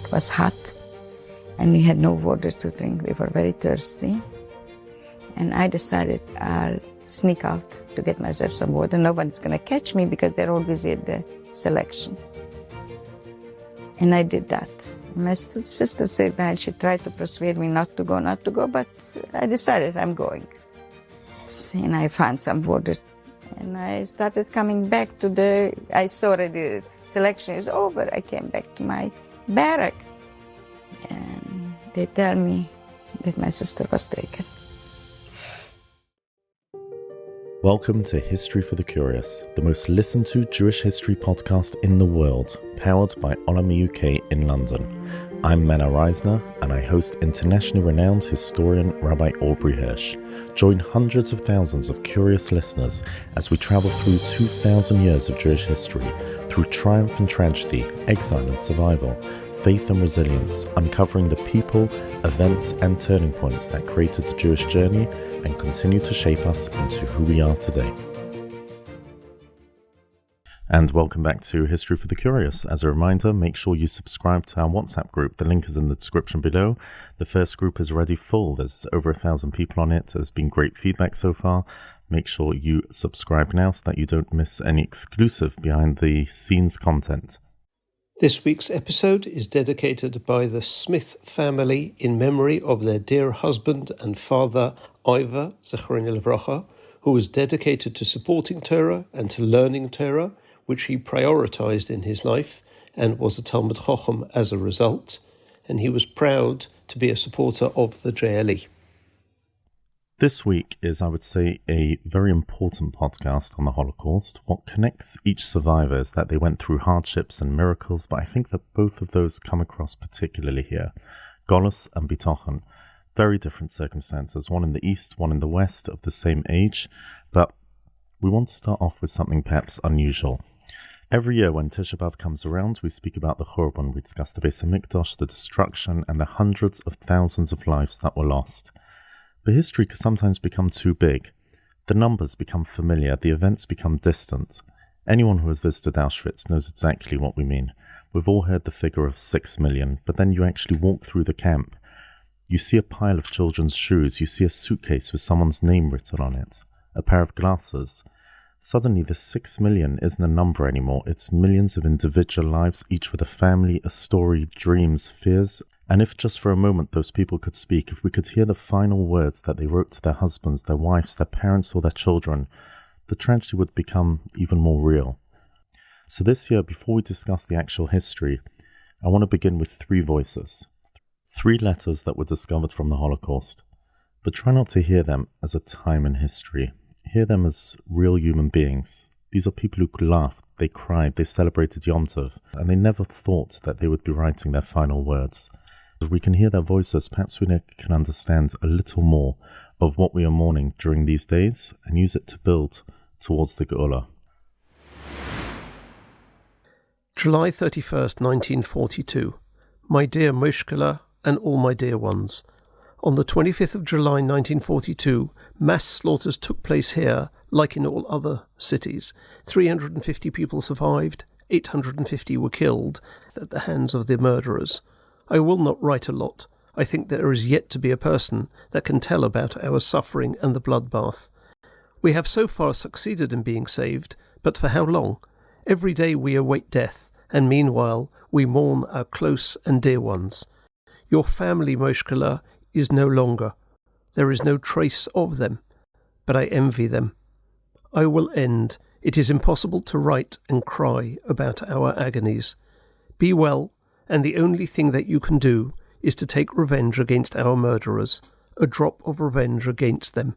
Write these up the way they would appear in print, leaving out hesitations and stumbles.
It was hot, and we had no water to drink. We were very thirsty. And I decided I'll sneak out to get myself some water. Nobody's going to catch me because they're all busy at the selection. And I did that. My sister said that she tried to persuade me not to go, but I decided I'm going. And I found some water. And I started coming back I saw that the selection is over. I came back to my barrack. And they tell me that my sister was taken. Welcome to History for the Curious, the most listened to Jewish history podcast in the world, powered by Olami UK in London. I'm Mena Reisner, and I host internationally renowned historian Rabbi Aubrey Hirsch. Join hundreds of thousands of curious listeners as we travel through 2,000 years of Jewish history, through triumph and tragedy, exile and survival, faith and resilience, uncovering the people, events and turning points that created the Jewish journey and continue to shape us into who we are today. And welcome back to History for the Curious. As a reminder, make sure you subscribe to our WhatsApp group. The link is in the description below. The first group is already full. There's over 1,000 people on it. There's been great feedback so far. Make sure you subscribe now so that you don't miss any exclusive behind the scenes content. This week's episode is dedicated by the Smith family in memory of their dear husband and father, Ivor, Zechron Livracha, who was dedicated to supporting Torah and to learning Torah, which he prioritized in his life and was a Talmud Chacham as a result, and he was proud to be a supporter of the JLE. This week is, I would say, a very important podcast on the Holocaust. What connects each survivor is that they went through hardships and miracles, but I think that both of those come across particularly here. Golus and Bitochen, very different circumstances, one in the east, one in the west, of the same age, but we want to start off with something perhaps unusual. Every year when Tisha B'Av comes around, we speak about the Churban, we discuss the Beis HaMikdash, the destruction, and the hundreds of thousands of lives that were lost. But history can sometimes become too big. The numbers become familiar, the events become distant. Anyone who has visited Auschwitz knows exactly what we mean. We've all heard the figure of 6 million, but then you actually walk through the camp. You see a pile of children's shoes, you see a suitcase with someone's name written on it, a pair of glasses. Suddenly the 6 million isn't a number anymore, it's millions of individual lives, each with a family, a story, dreams, fears. And if just for a moment those people could speak, if we could hear the final words that they wrote to their husbands, their wives, their parents or their children, the tragedy would become even more real. So this year, before we discuss the actual history, I want to begin with 3 voices. 3 letters that were discovered from the Holocaust. But try not to hear them as a time in history. Hear them as real human beings. These are people who laughed, they cried, they celebrated Yom Tov, and they never thought that they would be writing their final words. If we can hear their voices, perhaps we can understand a little more of what we are mourning during these days and use it to build towards the Geula. July 31st, 1942. My dear Moshkela and all my dear ones. On the 25th of July 1942, mass slaughters took place here, like in all other cities. 350 people survived, 850 were killed at the hands of the murderers. I will not write a lot. I think there is yet to be a person that can tell about our suffering and the bloodbath. We have so far succeeded in being saved, but for how long? Every day we await death, and meanwhile we mourn our close and dear ones. Your family, Moshkela, is no longer. There is no trace of them, but I envy them. I will end. It is impossible to write and cry about our agonies. Be well. And the only thing that you can do is to take revenge against our murderers, a drop of revenge against them.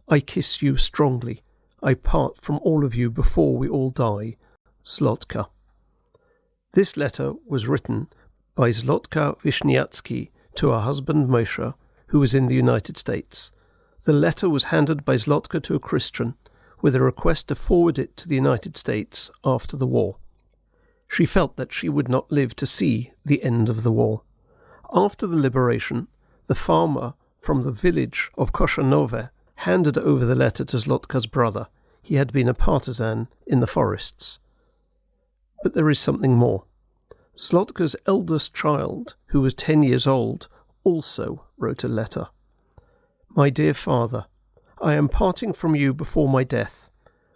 I kiss you strongly. I part from all of you before we all die. Zlotka. This letter was written by Zlotka Wisniewski to her husband Moshe, who was in the United States. The letter was handed by Zlotka to a Christian, with a request to forward it to the United States after the war. She felt that she would not live to see the end of the war. After the liberation, the farmer from the village of Koshanove handed over the letter to Zlotka's brother. He had been a partisan in the forests. But there is something more. Slotka's eldest child, who was 10 years old, also wrote a letter. My dear father, I am parting from you before my death.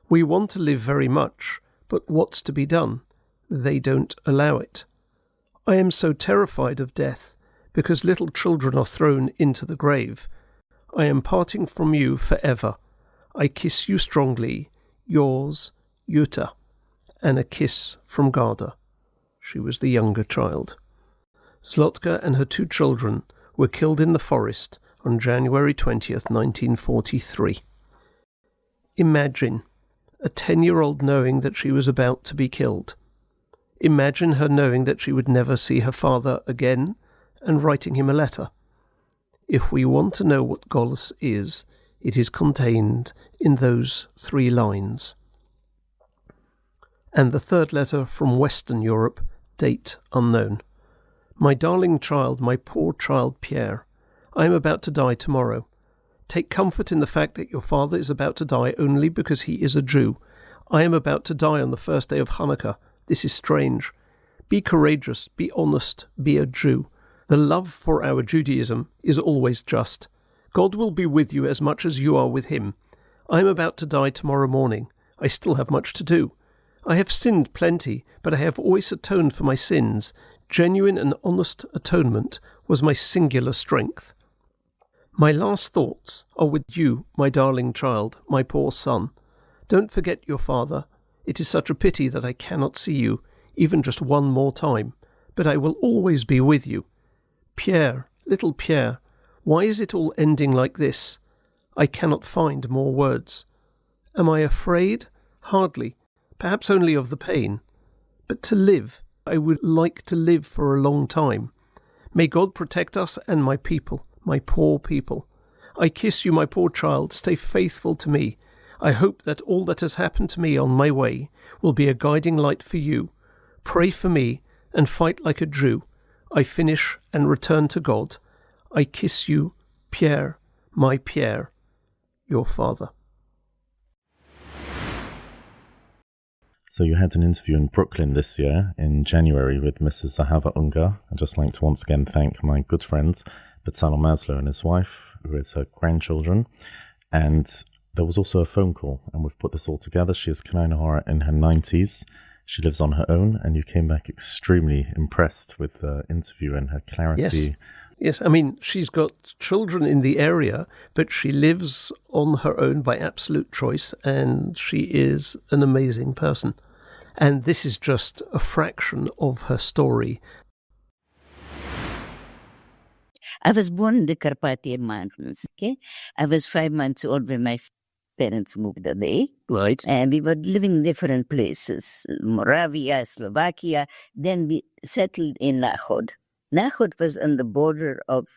We want to live very much, but what's to be done? They don't allow it. I am so terrified of death, because little children are thrown into the grave. I am parting from you forever. I kiss you strongly. Yours, Jutta. And a kiss from Garda. She was the younger child. Zlotka and her 2 children were killed in the forest on January 20th, 1943. Imagine a 10-year-old knowing that she was about to be killed. Imagine her knowing that she would never see her father again and writing him a letter. If we want to know what Golus is, it is contained in those 3 lines. And the third letter from Western Europe, date unknown. My darling child, my poor child Pierre, I am about to die tomorrow. Take comfort in the fact that your father is about to die only because he is a Jew. I am about to die on the first day of Hanukkah. This is strange. Be courageous, be honest, be a Jew. The love for our Judaism is always just. God will be with you as much as you are with him. I am about to die tomorrow morning. I still have much to do. I have sinned plenty, but I have always atoned for my sins. Genuine and honest atonement was my singular strength. My last thoughts are with you, my darling child, my poor son. Don't forget your father. It is such a pity that I cannot see you, even just one more time, but I will always be with you. Pierre, little Pierre, why is it all ending like this? I cannot find more words. Am I afraid? Hardly. Perhaps only of the pain. But to live, I would like to live for a long time. May God protect us and my people, my poor people. I kiss you, my poor child. Stay faithful to me. I hope that all that has happened to me on my way will be a guiding light for you. Pray for me and fight like a Jew. I finish and return to God. I kiss you, Pierre, my Pierre, your father. So you had an interview in Brooklyn this year, in January, with Mrs. Zahava Unger. I'd just like to once again thank my good friend, Bezalel Maslow, and his wife, who is her grandchildren. And there was also a phone call, and we've put this all together. She is Kanai in her 90s. She lives on her own, and you came back extremely impressed with the interview and her clarity. Yes, I mean, she's got children in the area, but she lives on her own by absolute choice, and she is an amazing person. And this is just a fraction of her story. I was born in the Carpathian Mountains, okay? I was 5 months old when my parents moved away. Right. And we were living in different places, Moravia, Slovakia. Then we settled in Náchod. Náchod was on the border of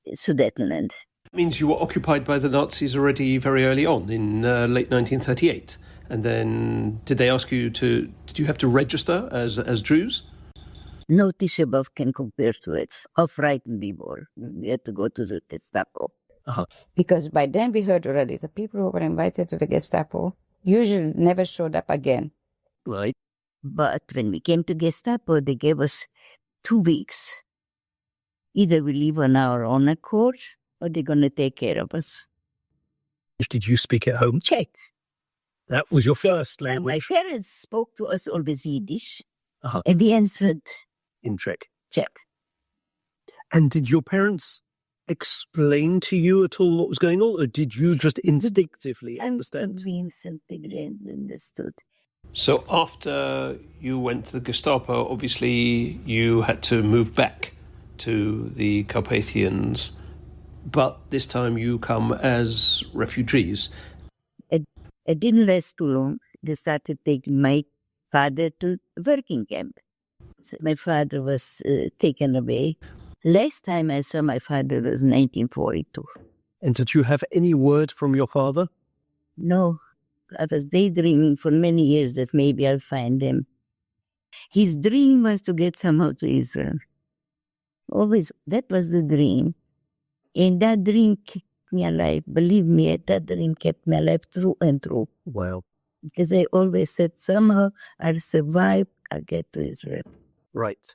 Sudetenland. It means you were occupied by the Nazis already very early on, in late 1938. And then did they ask you did you have to register as Jews? No Tisha B'Av can compare to it. How frightened we were. We had to go to the Gestapo. Uh-huh. Because by then we heard already the people who were invited to the Gestapo usually never showed up again. Right. But when we came to Gestapo, they gave us 2 weeks. Either we leave on our own accord, or they're going to take care of us. Did you speak at home? Czech. That was your first And my language? parents spoke to us always Yiddish, Uh-huh. and we answered In Czech. Czech. And did your parents explain to you at all what was going on, or did you just instinctively understand? We instantly understood. So after you went to the Gestapo, obviously you had to move back to the Carpathians, but this time you come as refugees. It didn't last too long. They started taking my father to working camp. So my father was taken away. Last time I saw my father was 1942. And did you have any word from your father? No, I was daydreaming for many years that maybe I'll find him. His dream was to get somehow to Israel. Always, that was the dream. And that dream kept me alive. Believe me, that dream kept me alive through and through. Wow. Because I always said, somehow I'll survive, I'll get to Israel. Right.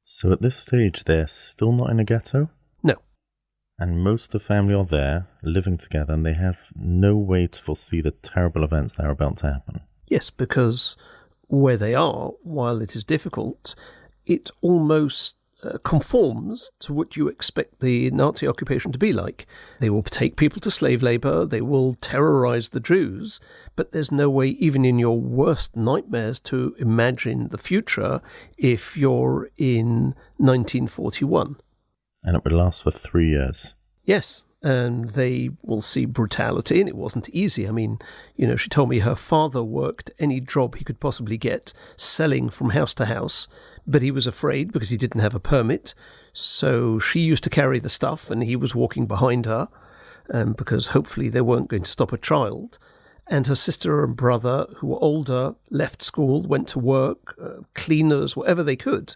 So at this stage, they're still not in a ghetto? No. And most of the family are there, living together, and they have no way to foresee the terrible events that are about to happen. Yes, because where they are, while it is difficult, it almost conforms to what you expect the Nazi occupation to be like. They will take people to slave labour, they will terrorise the Jews, but there's no way, even in your worst nightmares, to imagine the future if you're in 1941. And it would last for 3 years. Yes, and they will see brutality, and it wasn't easy. I mean, she told me her father worked any job he could possibly get, selling from house to house, but he was afraid because he didn't have a permit. So she used to carry the stuff, and he was walking behind her, because hopefully they weren't going to stop a child. And her sister and brother, who were older, left school, went to work, cleaners, whatever they could.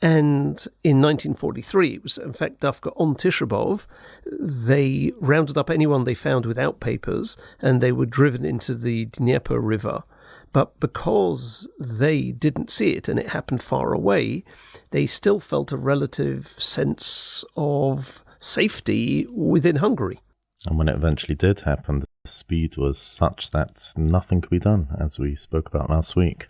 And in 1943, it was in fact Dafka on Tisha B'Av, they rounded up anyone they found without papers, and they were driven into the Dnieper River. But because they didn't see it and it happened far away, they still felt a relative sense of safety within Hungary. And when it eventually did happen, the speed was such that nothing could be done, as we spoke about last week.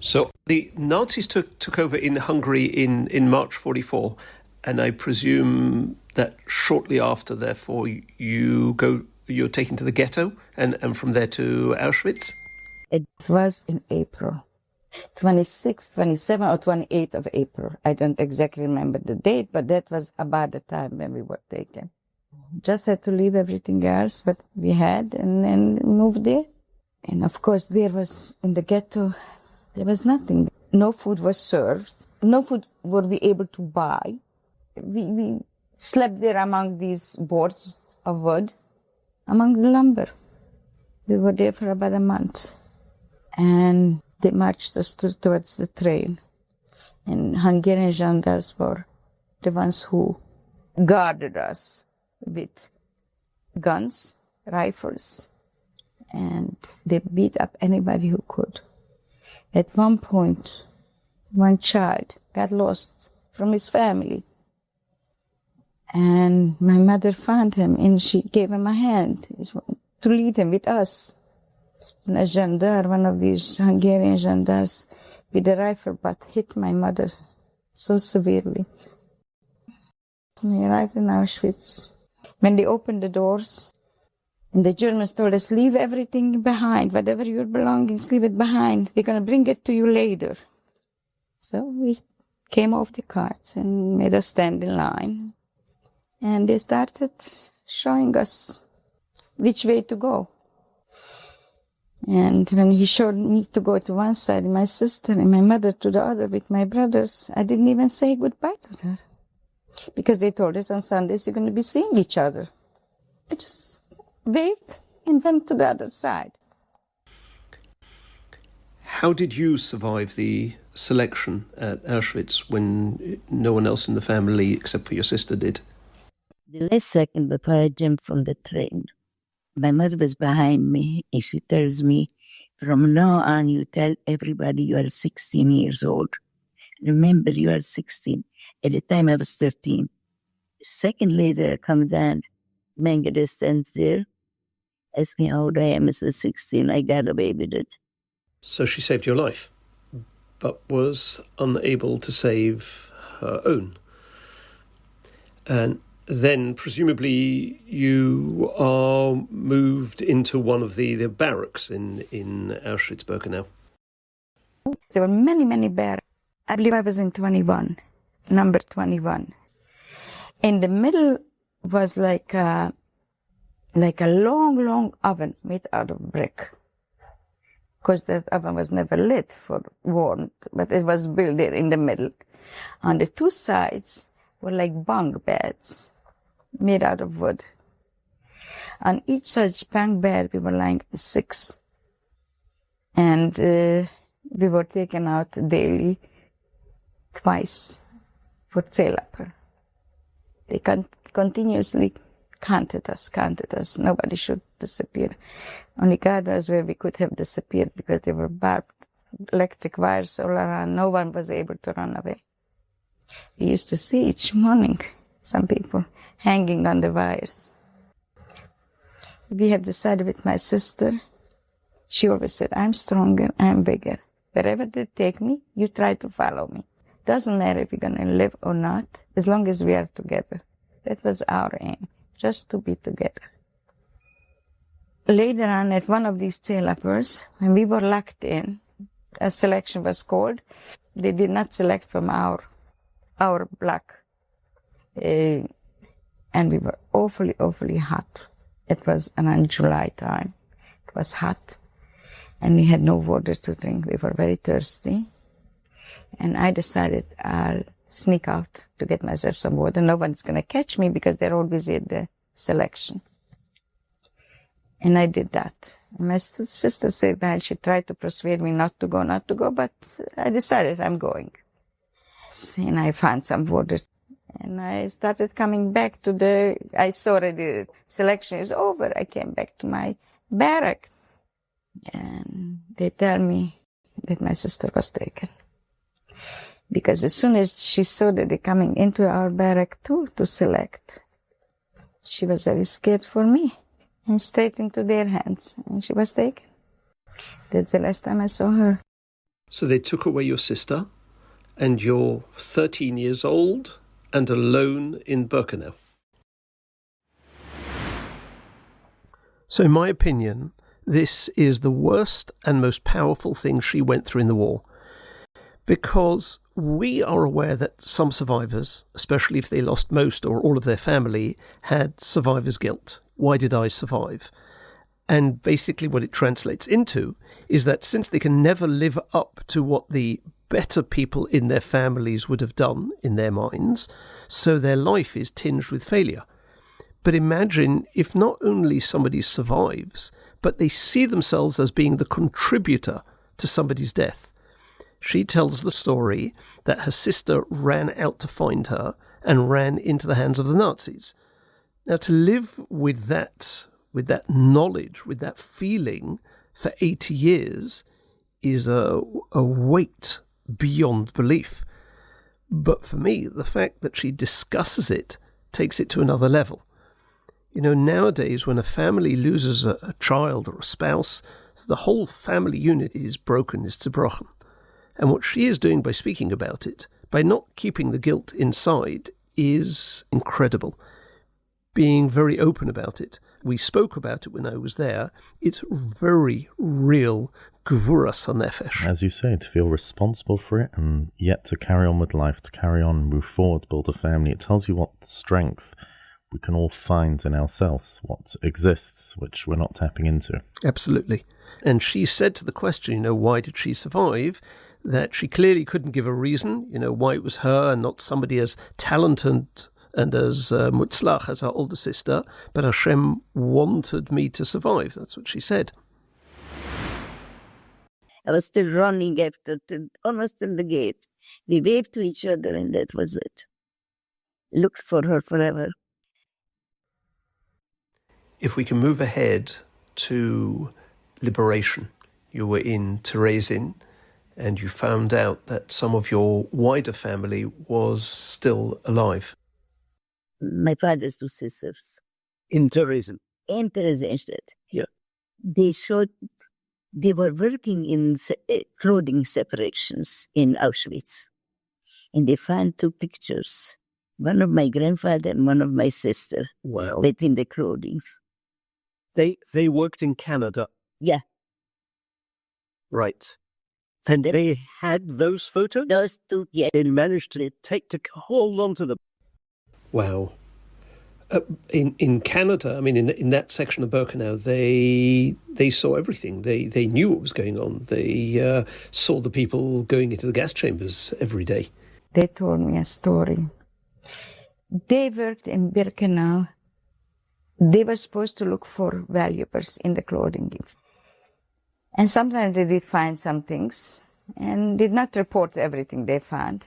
So the Nazis took over in Hungary in March 44, and I presume that shortly after, therefore, you're taken to the Ghetto and from there to Auschwitz? It was in April, 26th, 27th or 28th of April. I don't exactly remember the date, but that was about the time when we were taken. Just had to leave everything else what we had and move there. And of course, there was in the ghetto, there was nothing. No food was served. No food were we able to buy. We slept there among these boards of wood, among the lumber. We were there for about a month. And they marched us towards the train. And Hungarian gendarmes were the ones who guarded us with guns, rifles, and they beat up anybody who could. At one point, one child got lost from his family. And my mother found him and she gave him a hand to lead him with us. And a gendarme, one of these Hungarian gendarmes, with a rifle butt hit my mother so severely. We arrived in Auschwitz. When they opened the doors, and the Germans told us, leave everything behind, whatever your belongings, leave it behind. We're going to bring it to you later. So we came off the carts and made us stand in line. And they started showing us which way to go. And when he showed me to go to one side, my sister and my mother to the other with my brothers, I didn't even say goodbye to her. Because they told us on Sundays you're going to be seeing each other. I just waved and went to the other side. How did you survive the selection at Auschwitz when no one else in the family except for your sister did? The last second before I jumped from the train, my mother was behind me and she tells me, from now on you tell everybody you are 16 years old. Remember, you are 16. At the time I was 13. A second later I come down, Mengele stands there, asks me how old I am. I said 16. I got away with it. So she saved your life, but was unable to save her own. And then presumably you are moved into one of the barracks in Auschwitz-Birkenau. There were many, many barracks. I believe I was in 21, number 21. In the middle was like a long, long oven made out of brick. Because that oven was never lit for warmth, but it was built there in the middle. On the two sides were like bunk beds made out of wood. On each such bunk bed, we were lying 6. And we were taken out daily, twice, for zeelappen. They continuously counted us. Nobody should disappear. Only God knows where we could have disappeared because there were barbed electric wires all around. No one was able to run away. We used to see each morning some people hanging on the wires. We have decided with my sister, she always said, I'm stronger, I'm bigger. Wherever they take me, you try to follow me. Doesn't matter if we're going to live or not, as long as we are together. That was our aim, just to be together. Later on, at one of these jail-uppers, when we were locked in, a selection was called. They did not select from our block. And we were awfully, awfully hot. It was around July time. It was hot. And we had no water to drink. We were very thirsty. And I decided I'll sneak out to get myself some water. No one's going to catch me because they're all busy at the selection. And I did that. And my sister said that she tried to persuade me not to go, but I decided I'm going. And I found some water. And I started coming back to I saw that the selection is over. I came back to my barrack. And they tell me that my sister was taken. Because as soon as she saw that they're coming into our barrack too to select, she was very scared for me and straight into their hands. And she was taken. That's the last time I saw her. So they took away your sister, and you're 13 years old and alone in Birkenau. So in my opinion, this is the worst and most powerful thing she went through in the war. Because we are aware that some survivors, especially if they lost most or all of their family, had survivor's guilt. Why did I survive? And basically what it translates into is that since they can never live up to what the better people in their families would have done in their minds, so their life is tinged with failure. But imagine if not only somebody survives, but they see themselves as being the contributor to somebody's death. She tells the story that her sister ran out to find her and ran into the hands of the Nazis. Now, to live with that knowledge, with that feeling for 80 years is a weight beyond belief. But for me, the fact that she discusses it takes it to another level. You know, nowadays when a family loses a child or a spouse, the whole family unit is broken, is zerbrochen. And what she is doing by speaking about it, by not keeping the guilt inside, is incredible. Being very open about it. We spoke about it when I was there. It's very real gevuras hanefesh. As you say, to feel responsible for it and yet to carry on with life, to carry on, move forward, build a family. It tells you what strength we can all find in ourselves, what exists, which we're not tapping into. Absolutely. And she said to the question, why did she survive, that she clearly couldn't give a reason, why it was her and not somebody as talented and as mutzlach as her older sister, but Hashem wanted me to survive. That's what she said. I was still running after, almost in the gate. We waved to each other and that was it. Looked for her forever. If we can move ahead to liberation. You were in Therezin and you found out that some of your wider family was still alive. My father's two sisters. In Therezin? In Theresienstadt. Yeah. They were working in clothing separations in Auschwitz. And they found two pictures. One of my grandfather and one of my sister. Wow. Between the clothing. They worked in Canada? Yeah. Right. And they had those photos? Those two, yeah. They managed to hold on to them. Wow. In Canada, I mean, in that section of Birkenau, they saw everything. They knew what was going on. They saw the people going into the gas chambers every day. They told me a story. They worked in Birkenau. They were supposed to look for valuables in the clothing. And sometimes they did find some things and did not report everything they found.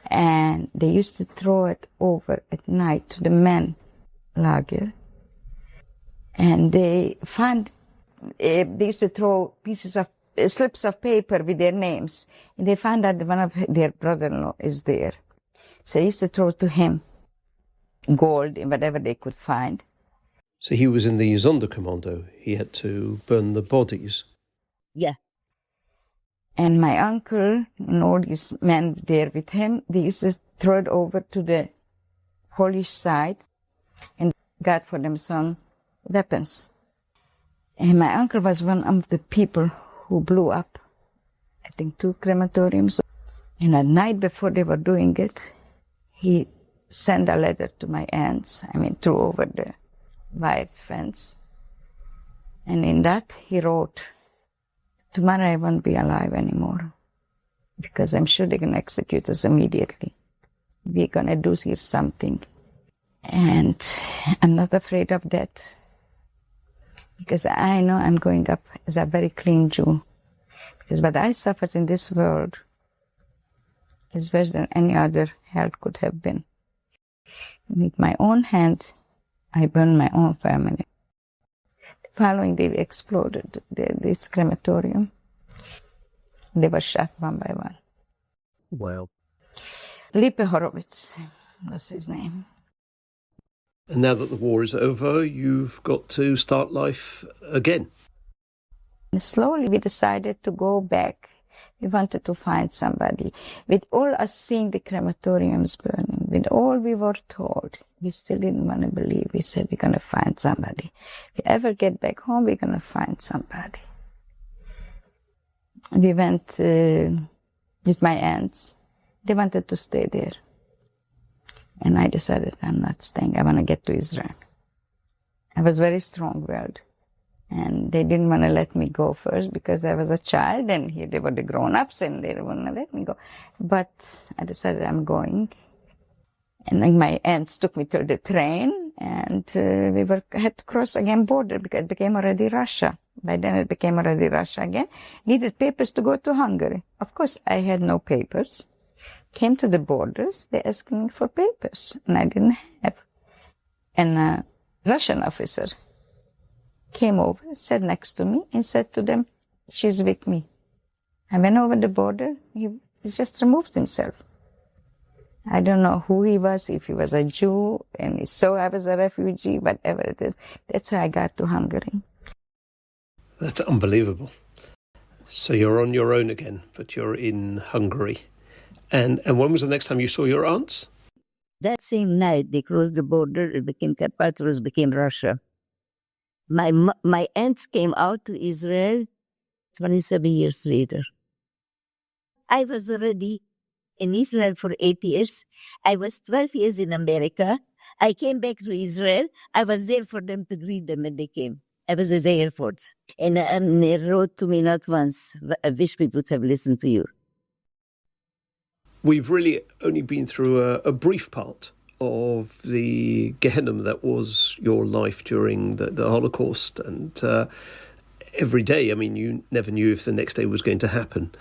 And they used to throw it over at night to the men lager. And they used to throw pieces of slips of paper with their names. And they found that one of their brother-in-law is there. So they used to throw to him gold and whatever they could find. So he was in the Sonderkommando. He had to burn the bodies. Yeah. And my uncle and all these men there with him, they used to throw it over to the Polish side and got for them some weapons. And my uncle was one of the people who blew up, I think, 2 crematoriums. And at night before they were doing it, he sent a letter to my aunts, threw over the wire fence. And in that he wrote, "Tomorrow I won't be alive anymore, because I'm sure they're going to execute us immediately. We're going to do here something. And I'm not afraid of that, because I know I'm going up as a very clean Jew. Because what I suffered in this world is worse than any other hell could have been. With my own hand, I burned my own family. The following day, we exploded this crematorium. They were shot one by one. Wow. Lippe Horowitz was his name. And now that the war is over, you've got to start life again. And slowly we decided to go back. We wanted to find somebody. With all us seeing the crematoriums burning, with all we were told, we still didn't want to believe. We said, we're going to find somebody. If we ever get back home, we're going to find somebody. We went with my aunts. They wanted to stay there. And I decided I'm not staying. I want to get to Israel. I was very strong-willed. And they didn't want to let me go first because I was a child, and here they were the grown-ups, and they didn't want to let me go. But I decided I'm going. And then my aunts took me to the train, and we had to cross again border because it became already Russia. By then it became already Russia again. Needed papers to go to Hungary. Of course, I had no papers. Came to the borders, they asked me for papers, and I didn't have. And a Russian officer came over, sat next to me, and said to them, "She's with me." I went over the border, he just removed himself. I don't know who he was, if he was a Jew, and he saw I was a refugee, whatever it is. That's how I got to Hungary. That's unbelievable. So you're on your own again, but you're in Hungary. And when was the next time you saw your aunts? That same night, they crossed the border, it became Carpathia, became Russia. My aunts came out to Israel 27 years later. I was already in Israel for 8 years. I was 12 years in America. I came back to Israel. I was there for them to greet them when they came. I was at the airport. And they wrote to me not once, "I wish we would have listened to you." We've really only been through a brief part of the Gehenna that was your life during the Holocaust. And every day, you never knew if the next day was going to happen.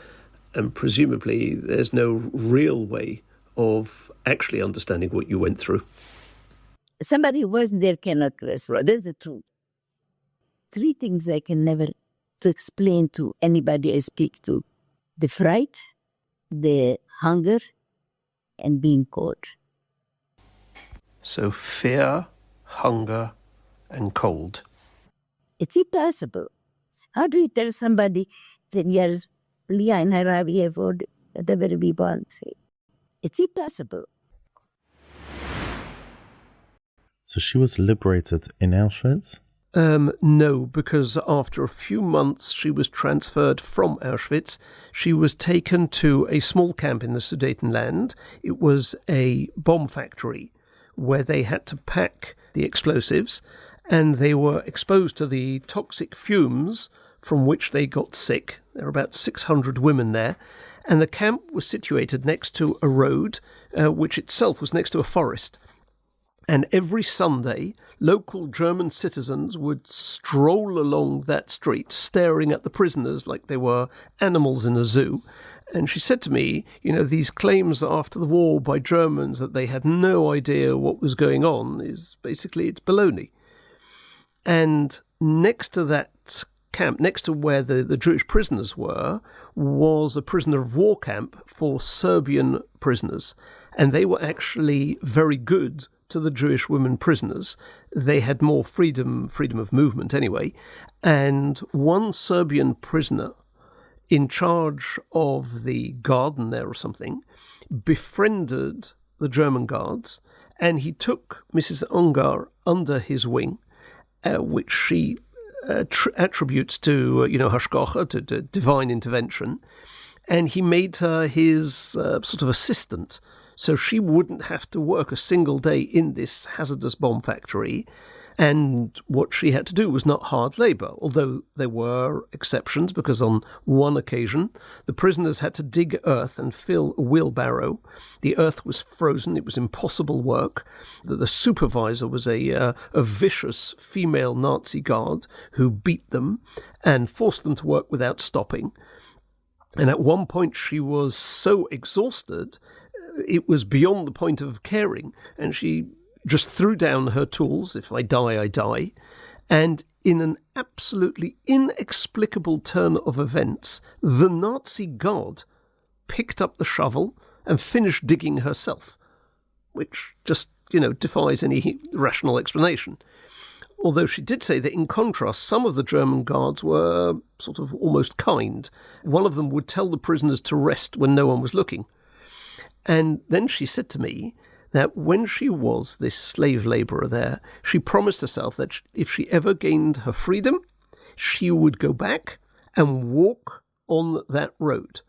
And presumably there's no real way of actually understanding what you went through. Somebody who wasn't there cannot grasp. That's the truth. 3 things I can never to explain to anybody I speak to: the fright, the hunger, and being cold. So fear, hunger, and cold. It's impossible. How do you tell somebody 10 years, whatever we want? It's impossible. So she was liberated in Auschwitz? No, because after a few months she was transferred from Auschwitz. She was taken to a small camp in the Sudetenland. It was a bomb factory where they had to pack the explosives, and they were exposed to the toxic fumes from which they got sick. There were about 600 women there, and the camp was situated next to a road, which itself was next to a forest. And every Sunday, local German citizens would stroll along that street, staring at the prisoners like they were animals in a zoo. And she said to me, these claims after the war by Germans that they had no idea what was going on is basically, it's baloney. And next to that camp, next to where the Jewish prisoners were, was a prisoner of war camp for Serbian prisoners. And they were actually very good to the Jewish women prisoners. They had more freedom of movement anyway. And one Serbian prisoner in charge of the garden there or something befriended the German guards, and he took Mrs. Ungar under his wing, which she attributes to, hashgacha, to divine intervention, and he made her his sort of assistant, so she wouldn't have to work a single day in this hazardous bomb factory. And what she had to do was not hard labour, although there were exceptions, because on one occasion the prisoners had to dig earth and fill a wheelbarrow. The earth was frozen, it was impossible work. The supervisor was a vicious female Nazi guard who beat them and forced them to work without stopping. And at one point she was so exhausted, it was beyond the point of caring, and she just threw down her tools. If I die, I die. And in an absolutely inexplicable turn of events, the Nazi guard picked up the shovel and finished digging herself, which just, defies any rational explanation. Although she did say that in contrast, some of the German guards were sort of almost kind. One of them would tell the prisoners to rest when no one was looking. And then she said to me that when she was this slave labourer there, she promised herself that if she ever gained her freedom, she would go back and walk on that road.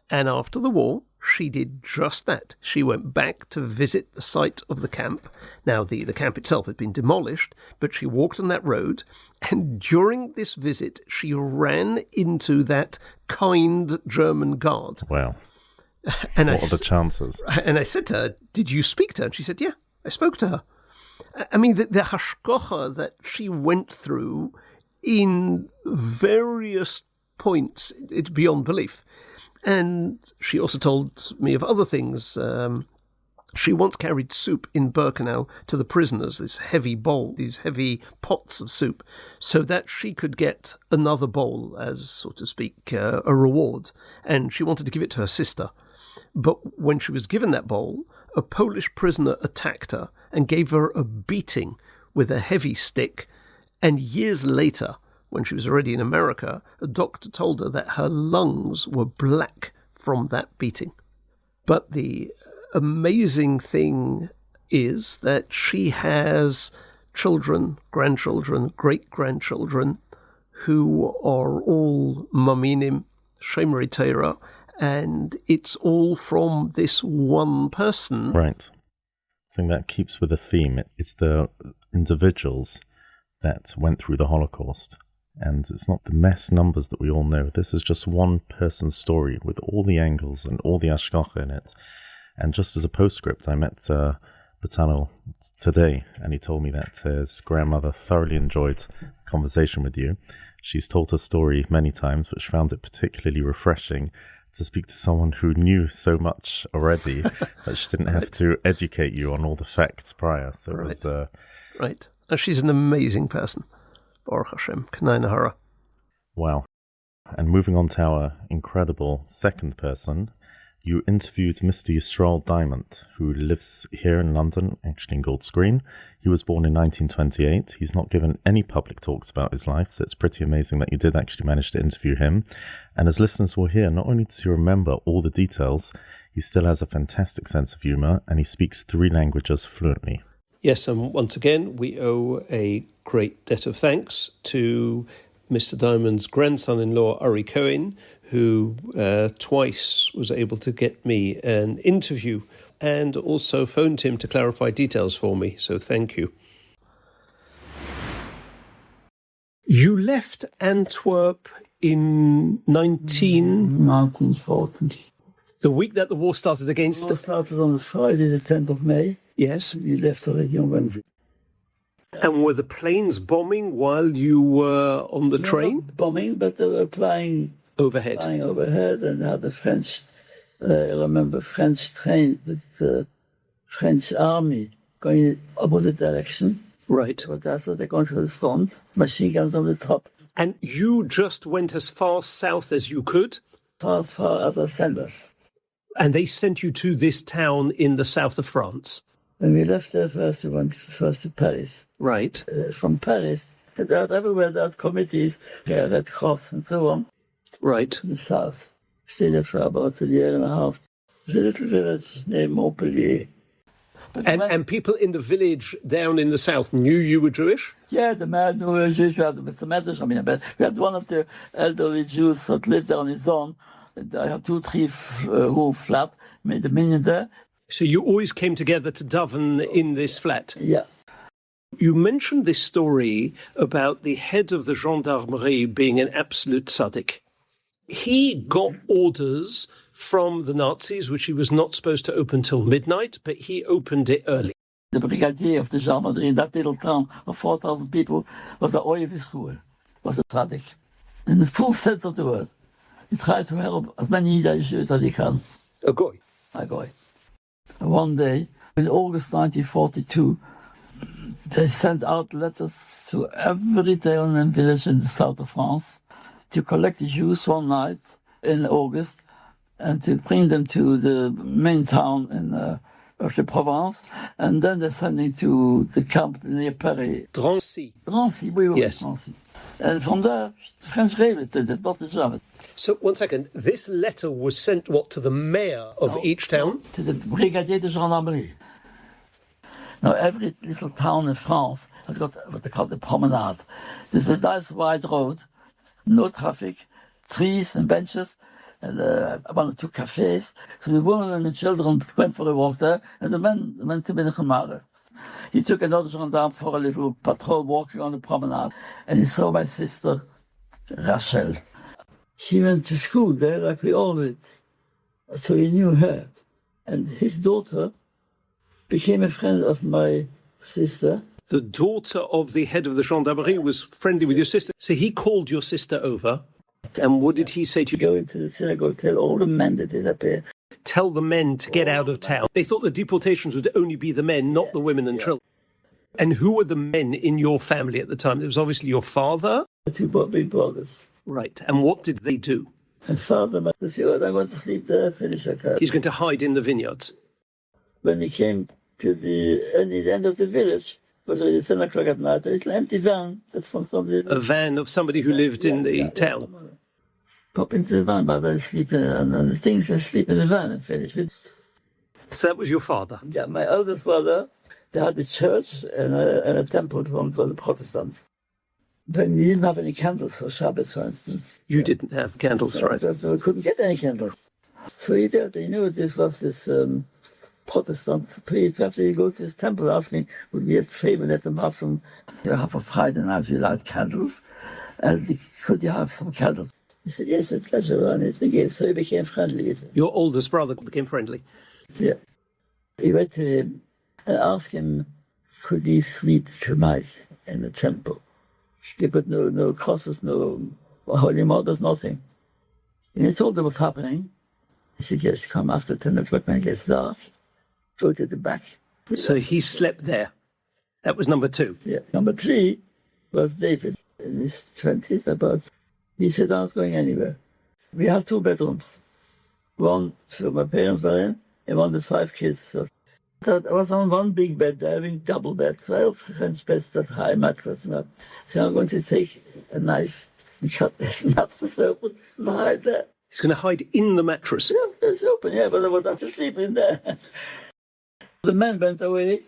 And after the war, she did just that. She went back to visit the site of the camp. Now, the camp itself had been demolished, but she walked on that road, and during this visit, she ran into that kind German guard. Wow. And what are the chances? And I said to her, did you speak to her? And she said, yeah, I spoke to her. I mean, the hashgacha that she went through in various points, it's beyond belief. And she also told me of other things. She once carried soup in Birkenau to the prisoners, this heavy bowl, these heavy pots of soup, so that she could get another bowl as, so to speak, a reward. And she wanted to give it to her sister. But when she was given that bowl, a Polish prisoner attacked her and gave her a beating with a heavy stick. And years later, when she was already in America, a doctor told her that her lungs were black from that beating. But the amazing thing is that she has children, grandchildren, great-grandchildren who are all maminim, shemrei Torah, and it's all from this one person. Right. I think that keeps with the theme. It's the individuals that went through the Holocaust. And it's not the mass numbers that we all know. This is just one person's story with all the angles and all the hashgacha in it. And just as a postscript, I met Batanel today, and he told me that his grandmother thoroughly enjoyed the conversation with you. She's told her story many times, but she found it particularly refreshing to speak to someone who knew so much already that she didn't have to educate you on all the facts prior. So it was... Right. And she's an amazing person. Baruch Hashem. K'nai Nahara. Wow. And moving on to our incredible second person, you interviewed Mr. Yustral Diamond, who lives here in London, actually in Gold's Green. He was born in 1928. He's not given any public talks about his life, so it's pretty amazing that you did actually manage to interview him. And as listeners will hear, not only does he remember all the details, he still has a fantastic sense of humour, and he speaks 3 languages fluently. Yes, and once again, we owe a great debt of thanks to Mr. Diamond's grandson-in-law, Ari Cohen, who twice was able to get me an interview and also phoned him to clarify details for me. So thank you. You left Antwerp in 1940. The week that the war started against... The war started on Friday, the 10th of May. Yes. We left already on Wednesday. And were the planes bombing while you were on the train? Not bombing, but they were flying overhead. Flying overhead, and had the French, I remember French train with the French army going opposite direction. Right. But that's what they're going to the front, machine guns on the top. And you just went as far south as you could? As far as they sent us. And they sent you to this town in the south of France? When we left there first, we went first to Paris. Right. From Paris, everywhere there are committees, Red Cross and so on. Right. In the south. Stayed there for about a year and a half. There's a little village named Montpellier. And people in the village down in the south knew you were Jewish? Yeah, the man who was Jewish, we had we had one of the elderly Jews that lived there on his own. I had 2-3 room flat, made a million there. So you always came together to daven in this flat? Yeah. You mentioned this story about the head of the gendarmerie being an absolute tzaddik. He got orders from the Nazis, which he was not supposed to open till midnight, but he opened it early. The brigadier of the gendarmerie in that little town of 4,000 people was the oil of Yisrael, was a tzaddik. In the full sense of the word. He tried to help as many Jews as he can. A goy. A goy. One day, in August 1942, they sent out letters to every town and village in the south of France to collect the Jews one night in August and to bring them to the main town in of the Provence, and then they're sending to the camp near Paris. Drancy. Drancy, oui, yes. Drancy. And from there, the French Railways did it, not the Germans. So, 1 second, this letter was sent, to the mayor of each town? To the brigadier de gendarmerie. Now, every little town in France has got what they call the promenade. There's a nice wide road, no traffic, trees and benches, and 1 or 2 cafes. So the women and the children went for a walk there, and the men went to Birkenau. He took another gendarme for a little patrol walking on the promenade, and he saw my sister, Rachel. She went to school there like we all went, so he knew her. And his daughter became a friend of my sister. The daughter of the head of the gendarmerie was friendly with your sister. So he called your sister over. And what did he say to you? Go into the synagogue, tell all the men that disappear. Tell the men to get out of town. They thought the deportations would only be the men, not the women and children. And who were the men in your family at the time? It was obviously your father. The 2 big brothers. Right. And what did they do? And father might say, I want to sleep there, finish a car. He's going to hide in the vineyards. When he came to the end of the village, it was already 10 o'clock at night, a little empty van that from somebody. A van of somebody who lived in the town. Pop into the van, but I sleep and the things I sleep in the van and finish with. So that was your father? Yeah, my eldest brother, they had a church and a temple for the Protestants. But we didn't have any candles for Shabbos, for instance. You didn't have candles, right? We couldn't get any candles. So he knew this was this Protestant priest. After he goes to his temple, asked me, would we have favor let them have some, have a Friday night, we light candles, and could you have some candles? He said, yes, with pleasure, and it's again. So he became friendly. Your oldest brother became friendly? Yeah. He went to him and asked him, could he sleep tonight in the temple? They put no crosses, no holy mothers, nothing. And he told them what's happening. He said, yes, come after 10 o'clock when it gets dark, go to the back. So he slept there. That was number 2. Yeah. Number 3 was David, in his 20s about. He said, I was going anywhere. We had 2 bedrooms. One for my parents were in, and one with 5 kids. So I was on one big bed there, having double bed, 12 French beds, that high mattress. So I'm going to take a knife and cut this mattress open and hide there. He's going to hide in the mattress? Yeah, it's open, yeah, but I would have to sleep in there. The men went away.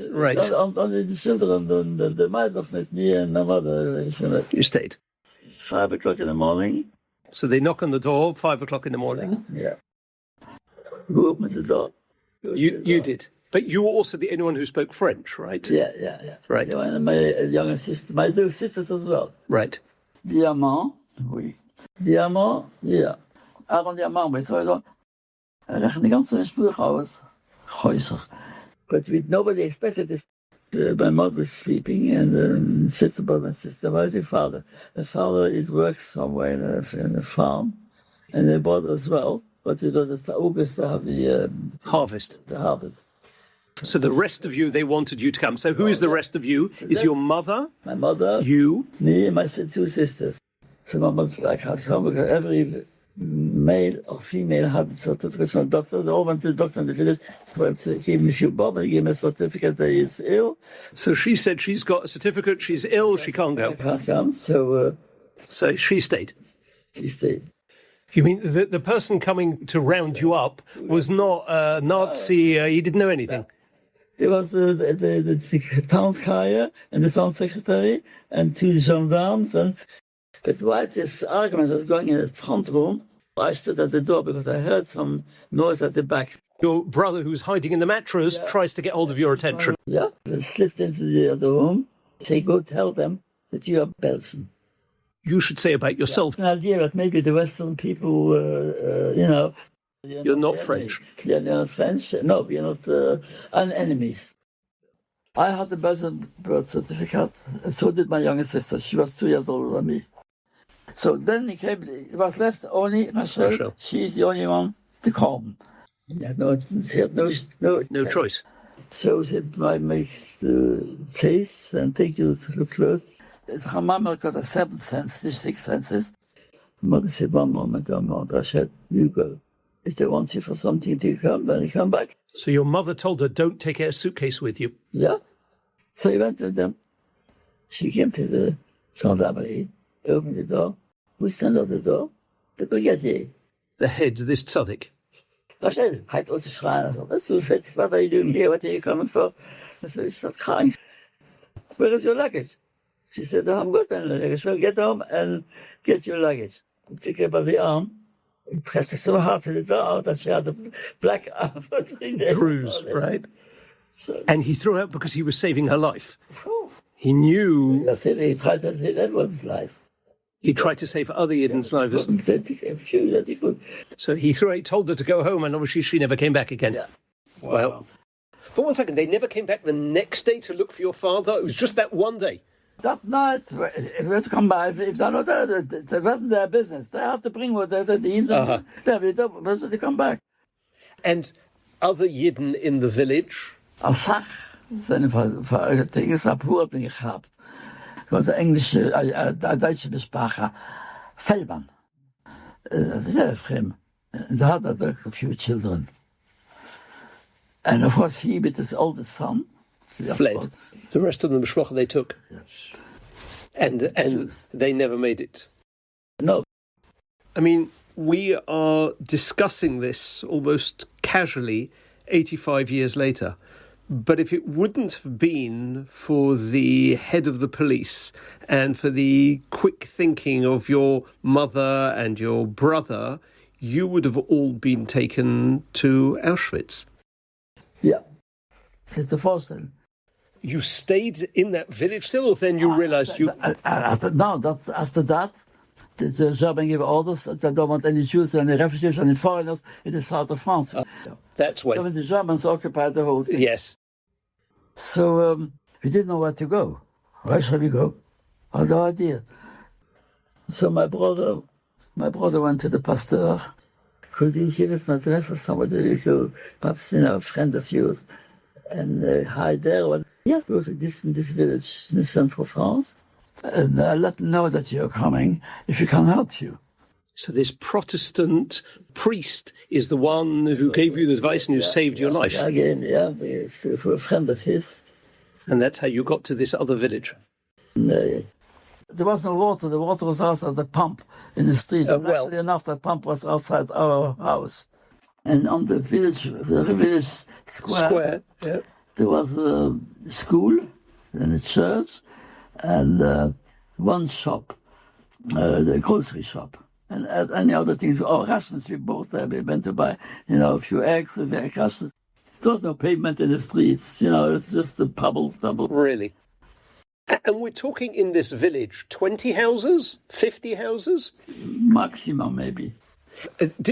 Right. Only the children, the might of me and my mother. You stayed? 5 o'clock in the morning. So they knock on the door, 5 o'clock in the morning? Yeah. Who opened the door? You did. But you were also the only one who spoke French, right? Yeah. Right. Yeah, and my younger sister, my 2 sisters as well. Right. Diamant, oui. Diamant, yeah. Aaron Diamant, weet je wel. Hij legde de ganze spoor aus. Häuser. But nobody expected this. My mother was sleeping and sits above my sister. Where's your father? The father, it works somewhere in a farm. and they bought as well. But it was August to have the Harvest. The harvest. So the rest of you, they wanted you to come. So who is the rest of you? Is your mother? My mother. You? Me and my two sisters. So my mother's like, how come? Because every male or female had certificates from a doctor. They all went to the doctor in the village. Went to give him a few bob and gave him a certificate that he is ill. So she said she's got a certificate, she's ill, she can't go. I can't come, so she stayed. She stayed. You mean the person coming to round you up was not a Nazi, he didn't know anything? There was the town crier and the town secretary and two gendarmes. But while this argument was going in the front room, I stood at the door because I heard some noise at the back. Your brother, who's hiding in the mattress, tries to get hold of your attention. Yeah, I slipped into the other room. Say, go tell them that you are Belgian. You should say about yourself. An idea that maybe the Western people, You're not French. You're not French. No, you're not enemies. I had the Belgian birth certificate, and so did my younger sister. She was 2 years older than me. So then it was left only Rachel. She's the only one to come. She had no choice. So they make the place and take you to the clothes. Her mama got a 7 cents, 6 cents. Mother said, one moment, Rachel, you go. If they want you for something to come, then you come back. So your mother told her, don't take a suitcase with you. Yeah. So he went with them. She came to the gendarmerie, opened the door. We stand at the door. The brigadier. The head, this tzaddik. Rachel, hij had te schreien. What are you doing here? What are you coming for? I said, is that crying? Where is your luggage? She said, I'm got any luggage. So get home and get your luggage. I took her by the arm. He pressed her so hard to the door that she had a black arm. Bruise, right? So, and he threw out because he was saving her life. He knew... He tried to save everyone's life. He tried to save other Yidden's lives. A few that he could. So he told her to go home, and obviously she never came back again. Yeah. Wow. Well, for 1 second, they never came back the next day to look for your father? It was just that one day? That night, if they come by, if they're not there, it wasn't their business. They have to bring what they need. They come back. And other Yidden in the village? Als zag zijn veröffentlichingen Rapporten gehabt. Ik was de Englische, Duitse bespraker, Feldman. Very frame. And they had a few children. And of course, he with his oldest son fled. The rest of them, Shmocha, they took. Yes. And they never made it. No. I mean, we are discussing this almost casually 85 years later. But if it wouldn't have been for the head of the police and for the quick thinking of your mother and your brother, you would have all been taken to Auschwitz. Yeah. It's the first thing. You stayed in that village still, or then you realized you... After that, the German gave orders that they don't want any Jews, any refugees, any foreigners in the south of France. That's when... When the Germans occupied the whole thing. Yes. So we didn't know where to go. Where shall we go? I had no idea. So my brother went to the pastor. Could you give us an address of somebody who, perhaps, a friend of yours, and hide there? Yes, go to this village in central France, and let them know that you're coming if we can help you. So this Protestant priest is the one who gave you the advice and who saved your life? Again, for a friend of his. And that's how you got to this other village? There was no water. The water was outside the pump in the street. Luckily enough, that pump was outside our house. And on the village square there was a school and a church and one shop, the grocery shop. And any other things, rations we both we went to buy, a few eggs, rations. There was no pavement in the streets, it's just the pebbles. Really? And we're talking in this village, 20 houses, 50 houses? Maximum, maybe.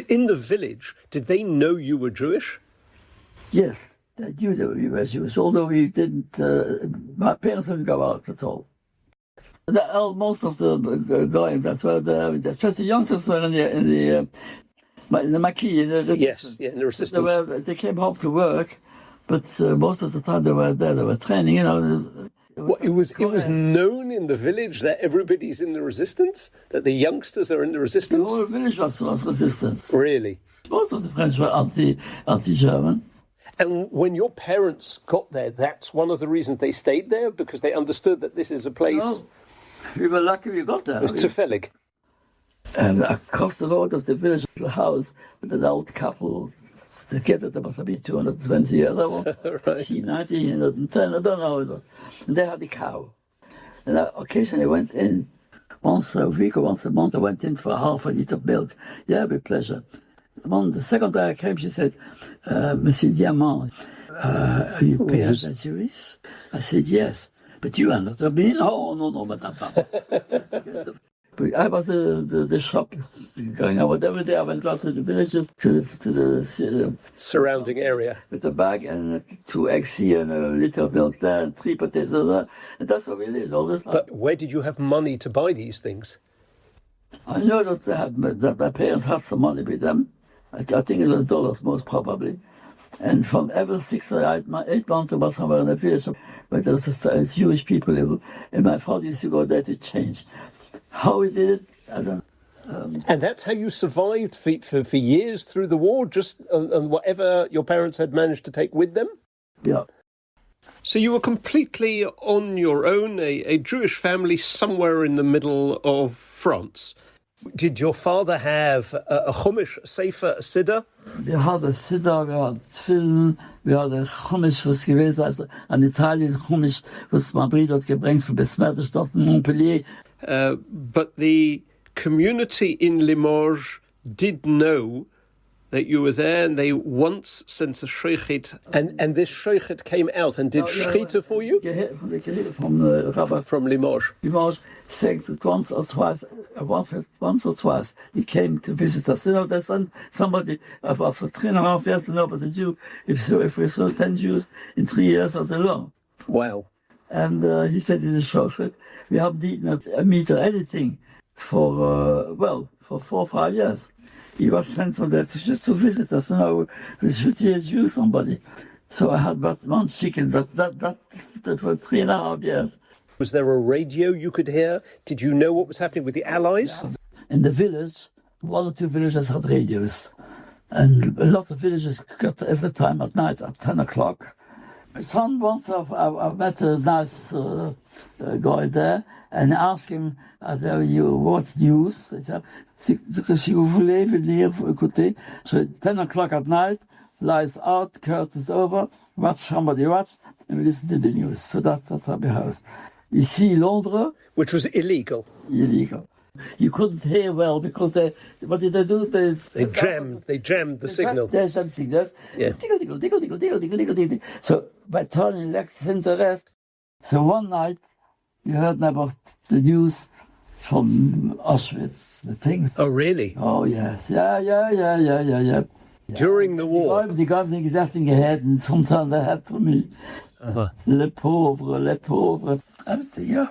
In the village, did they know you were Jewish? Yes, they knew that we were Jewish, although we didn't, my parents didn't go out at all. Most of the guys that were there, just the youngsters were in the maquis. Yes, yeah, in the resistance. They came home to work, but most of the time they were there. They were training. Well, it was known in the village that everybody's in the resistance, that the youngsters are in the resistance. The whole village was resistance. Really? Most of the French were anti-German. And when your parents got there, that's one of the reasons they stayed there, because they understood that this is a place. No, we were lucky we got there. It was zufällig. And across the road of the village, the house with an old couple. The Ghetto, there must have been 220 years old. Right. 90, 110, I don't know. And they had a cow. And I occasionally went in, once a week or once a month, I went in for half a liter of milk. Yeah, with pleasure. The second day I came, she said, Monsieur Diamant, are you Père Jewish? I said, yes. But you are not a bean? Oh, no, Madame. I was the shop going out every day. I went out to the villages, to the surrounding area. With a bag and 2 eggs here and a little milk there and 3 potatoes there. And that's how we lived all the time. But where did you have money to buy these things? I know that my parents had some money with them. I think it was dollars, most probably. And from every 6 or 8 months, I was somewhere in the village where there was Jewish people. And my father used to go there to change. How we did it, I don't know. And that's how you survived for years through the war, just on whatever your parents had managed to take with them? Yeah. So you were completely on your own, a Jewish family somewhere in the middle of France. Did your father have a Chumash, a Sefer, a Siddur? We had a Siddur, we had Tfilin, we had a Chumash, was gewesen, also an Italien Chumash, was mein Bruder hat gebringt von Besmetterstadt in Montpellier. But the community in Limoges did know that you were there, and they once sent a shochet, and this shochet came out and did shchita for you? From Limoges. Limoges said once or twice, he came to visit us. There's somebody, for 3.5 years, but a Jew, if we saw 10 Jews in 3 years, that's long. Wow. And he said in the shochet, we haven't eaten a meat or anything for 4 or 5 years. He was sent for that just to visit us. We should see a Jew, somebody. So I had but one chicken, but that was 3.5 years. Was there a radio you could hear? Did you know what was happening with the Allies? Yeah. In the village, 1 or 2 villages had radios. And a lot of villages got every time at night at 10 o'clock. Once I met a nice guy there and asked him, what's news? He said, si vous voulez venir écouter. So 10 o'clock at night, lights out, curtains over, somebody watch, and we listen to the news. So that's our house. Ici, Londres. Which was illegal. Illegal. You couldn't hear well because what did they do? They jammed the signal. There's something. There's diggle. So by turning left center rest. So one night you heard about the news from Auschwitz, the things. Oh really? Oh yes. Yeah. During the war. Die gaben sich gesessen gehabt and sometimes they had to me. Le pauvre. Yeah.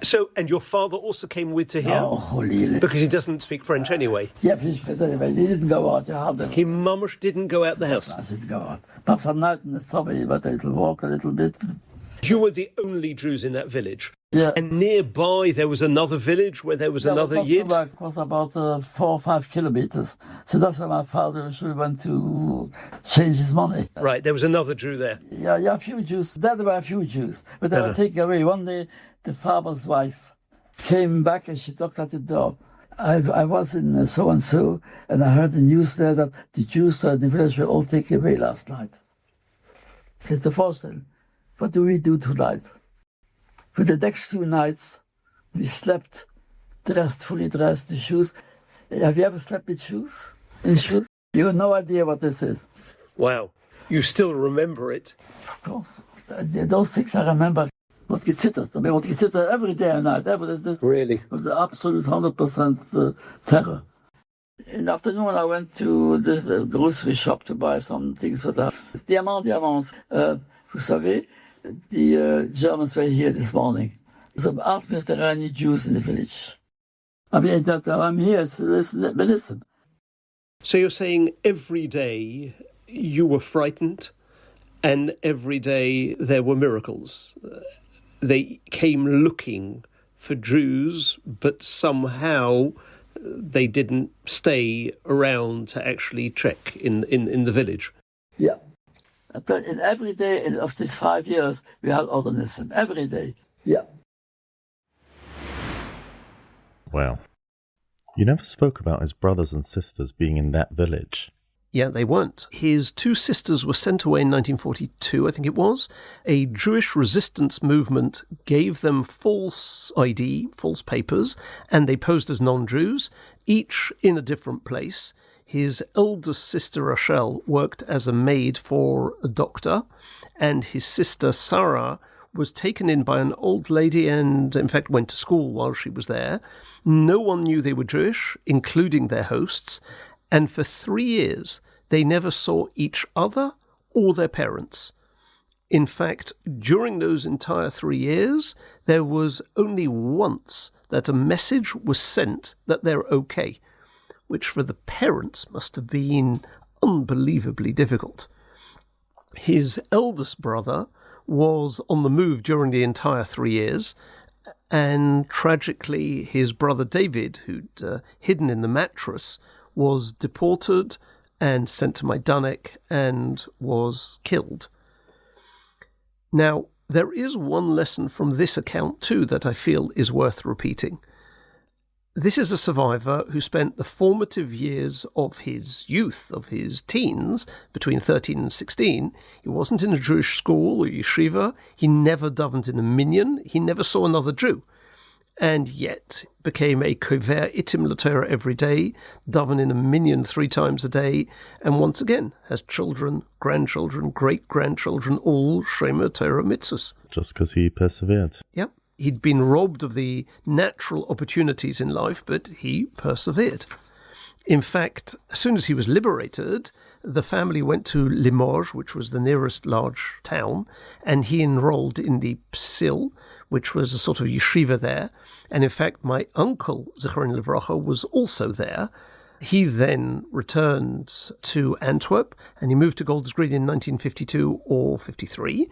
So, and your father also came with to here? Oh, holy. Because he doesn't speak French anyway. Yeah, he didn't go out. He mummish didn't go out the house. I didn't go out. Perhaps at night in the summer, but I'll walk a little bit. You were the only Jews in that village. Yeah. And nearby there was another village where there was another Yid. It was about 4 or 5 kilometers. So that's where my father went to change his money. Right, there was another Jew there. Yeah, a few Jews. There were a few Jews. But they were taken away. One day, the father's wife came back and she knocked at the door. I was in so-and-so, and I heard the news there that the Jews in the village were all taken away last night. It's the vorstellen. What do we do tonight? For the next 2 nights, we slept dressed, fully dressed, the shoes. Have you ever slept with shoes? In shoes? You have no idea what this is. Wow. You still remember it? Of course. Those things I remember. What gezittert. I mean, what gezittert every day and night. Really? It was the absolute 100% terror. In the afternoon, I went to the grocery shop to buy some things for that. Diamants. Vous savez, the Germans were here this morning. So asked me if there are any Jews in the village. I mean, I'm here to listen. So you're saying every day you were frightened and every day there were miracles. They came looking for Jews, but somehow they didn't stay around to actually check in the village. Yeah. In every day of these 5 years, we had organism. Every day. Yeah. Wow. You never spoke about his brothers and sisters being in that village. Yeah, they weren't. His two sisters were sent away in 1942, I think it was. A Jewish resistance movement gave them false ID, false papers, and they posed as non-Jews, each in a different place. His eldest sister, Rachel, worked as a maid for a doctor, and his sister, Sarah, was taken in by an old lady and, in fact, went to school while she was there. No one knew they were Jewish, including their hosts, and for 3 years, they never saw each other or their parents. In fact, during those entire 3 years, there was only once that a message was sent that they're okay, which for the parents must have been unbelievably difficult. His eldest brother was on the move during the entire 3 years, and tragically his brother David, who'd hidden in the mattress, was deported and sent to Majdanek and was killed. Now, there is one lesson from this account too that I feel is worth repeating. This is a survivor who spent the formative years of his youth, of his teens, between 13 and 16. He wasn't in a Jewish school or yeshiva. He never davened in a minyan. He never saw another Jew. And yet became a kover itim l'Torah every day, daven in a minyan 3 times a day, and once again has children, grandchildren, great-grandchildren, all Shema Torah mitzvahs. Just because he persevered. Yep. He'd been robbed of the natural opportunities in life, but he persevered. In fact, as soon as he was liberated, the family went to Limoges, which was the nearest large town, and he enrolled in the Psil, which was a sort of yeshiva there. And in fact, my uncle, Zichron Livracha, was also there. He then returned to Antwerp, and he moved to Golders Green in 1952 or 53.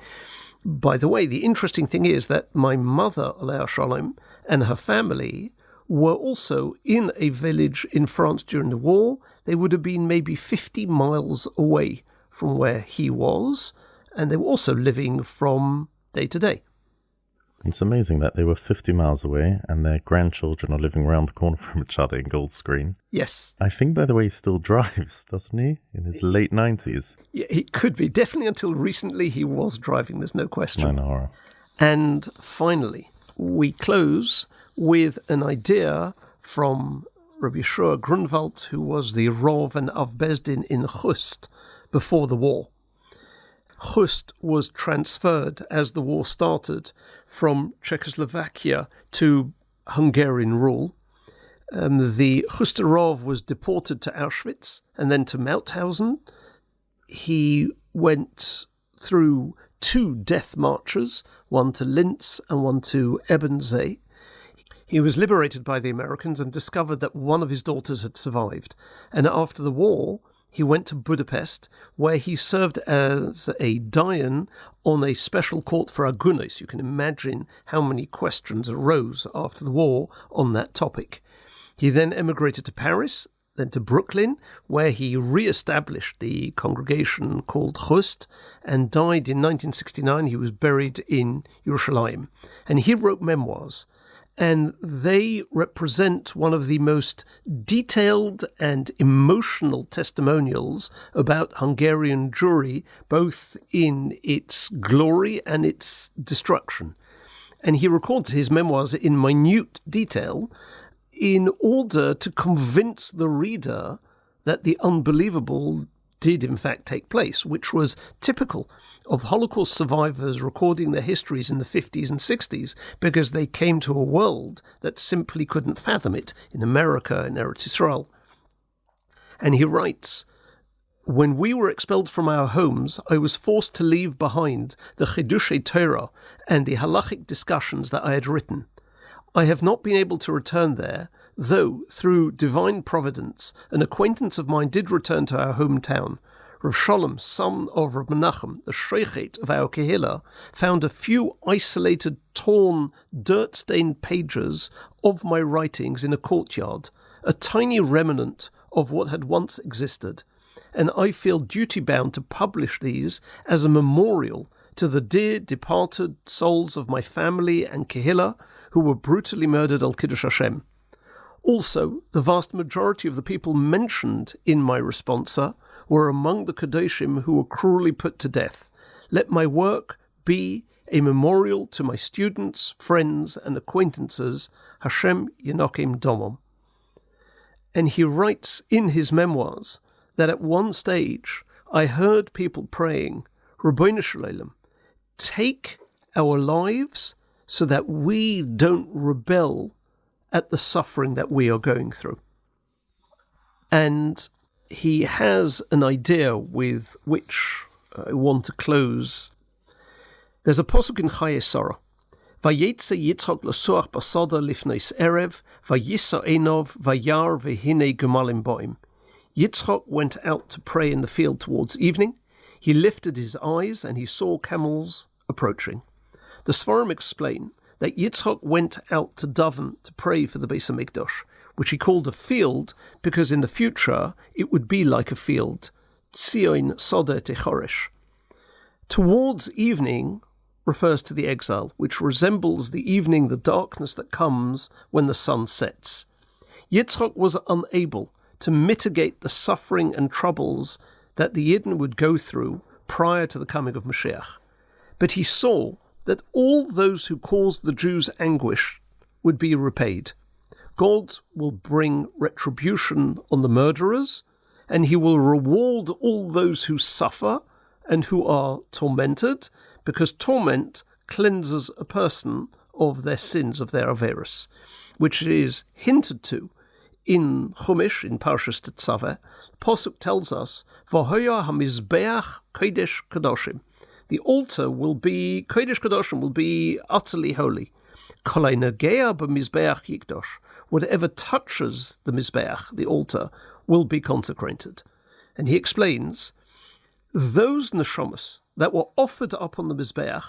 By the way, the interesting thing is that my mother, Alea Shalom, and her family were also in a village in France during the war. They would have been maybe 50 miles away from where he was, and they were also living from day to day. It's amazing that they were 50 miles away and their grandchildren are living around the corner from each other in Gold Screen. Yes. I think, by the way, he still drives, doesn't he? In his late 90s. Yeah, he could be. Definitely until recently he was driving, there's no question. I know. And finally, we close with an idea from Rabbi Yeshua Grunwald, who was the Rov and Av Bezdin in Chust before the war. Chust was transferred as the war started from Czechoslovakia to Hungarian rule. The Chuster Rov was deported to Auschwitz and then to Mauthausen. He went through 2 death marches, one to Linz and one to Ebensee. He was liberated by the Americans and discovered that one of his daughters had survived. And after the war, he went to Budapest, where he served as a dayan on a special court for agunos. You can imagine how many questions arose after the war on that topic. He then emigrated to Paris, then to Brooklyn, where he re-established the congregation called Chust, and died in 1969. He was buried in Yerushalayim. And he wrote memoirs, and they represent one of the most detailed and emotional testimonials about Hungarian Jewry, both in its glory and its destruction. And he records his memoirs in minute detail in order to convince the reader that the unbelievable did in fact take place, which was typical of Holocaust survivors recording their histories in the 50s and 60s, because they came to a world that simply couldn't fathom it in America, in Eretz Yisrael. And he writes, When we were expelled from our homes, I was forced to leave behind the Chidushei Torah and the halachic discussions that I had written. I have not been able to return there, though, through divine providence, an acquaintance of mine did return to our hometown. Rav Sholem, son of Rav Menachem, the Shreichet of our Kehillah, found a few isolated, torn, dirt-stained pages of my writings in a courtyard, a tiny remnant of what had once existed, and I feel duty-bound to publish these as a memorial to the dear departed souls of my family and Kehillah who were brutally murdered al Kiddush Hashem. Also, the vast majority of the people mentioned in my responsa were among the Kodashim who were cruelly put to death. Let my work be a memorial to my students, friends, and acquaintances, Hashem Yenokim Domom. And he writes in his memoirs that at one stage I heard people praying, Rabbeinu Shalom, take our lives so that we don't rebel at the suffering that we are going through. And he has an idea with which I want to close. There's a posuk in Chayei Sarah. Vayetze Yitzchak l'suach basada lifneis erev, vayisa enov, vayar vehine gemalim boim. Yitzchak went out to pray in the field towards evening. He lifted his eyes and he saw camels approaching. The Sfarim explain that Yitzchak went out to daven to pray for the Beis HaMikdash, which he called a field because in the future it would be like a field, Tzion Sodeh Techoresh. Towards evening refers to the exile, which resembles the evening, the darkness that comes when the sun sets. Yitzchak was unable to mitigate the suffering and troubles that the Yidden would go through prior to the coming of Mashiach. But he saw that all those who caused the Jews anguish would be repaid. God will bring retribution on the murderers, and he will reward all those who suffer and who are tormented, because torment cleanses a person of their sins, of their averis, which is hinted to in Chumash, in Parshas Tetzaveh. Pasuk tells us, V'hoya ha-mizbeach Kodesh Kodashim. The altar will be, Kodesh Kodashim will be utterly holy. Kolei nagea b'mizbeach yikdosh. Whatever touches the mizbeach, the altar, will be consecrated. And he explains, those neshamas that were offered up on the mizbeach,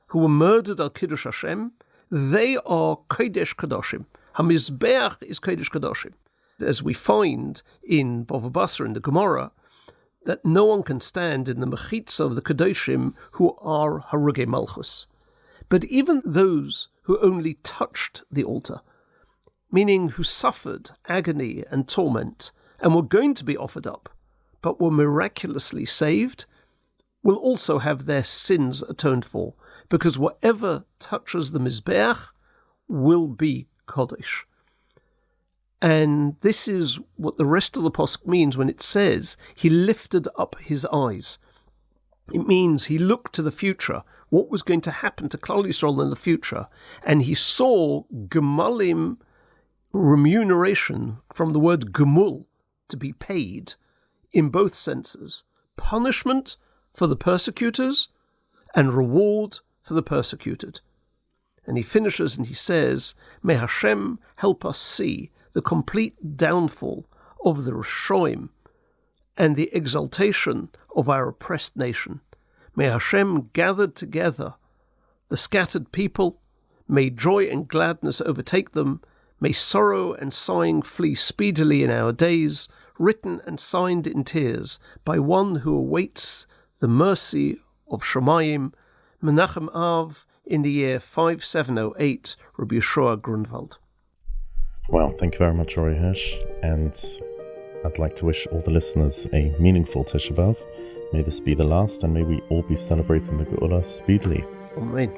who were murdered al Kiddush Hashem, they are Kodesh Kodashim. Ha-mizbeach is Kodesh Kodashim. As we find in Bava Basra, in the Gemara, that no one can stand in the mechitza of the Kodashim who are Harugei Malchus. But even those who only touched the altar, meaning who suffered agony and torment and were going to be offered up, but were miraculously saved, will also have their sins atoned for, because whatever touches the Mizbeach will be Kodesh. And this is what the rest of the Pasuk means when it says he lifted up his eyes. It means he looked to the future, what was going to happen to Klal Yisrael in the future, and he saw gemalim, remuneration, from the word gemul, to be paid, in both senses, punishment for the persecutors and reward for the persecuted. And he finishes and he says, may Hashem help us see the complete downfall of the Rishoim and the exaltation of our oppressed nation. May Hashem gather together the scattered people. May joy and gladness overtake them. May sorrow and sighing flee speedily in our days, written and signed in tears by one who awaits the mercy of Shemayim. Menachem Av, in the year 5708, Rabbi Yeshua Grunwald. Well, thank you very much, Ori Hirsch, and I'd like to wish all the listeners a meaningful Tisha B'Av. May this be the last, and may we all be celebrating the Geula speedily. Amen.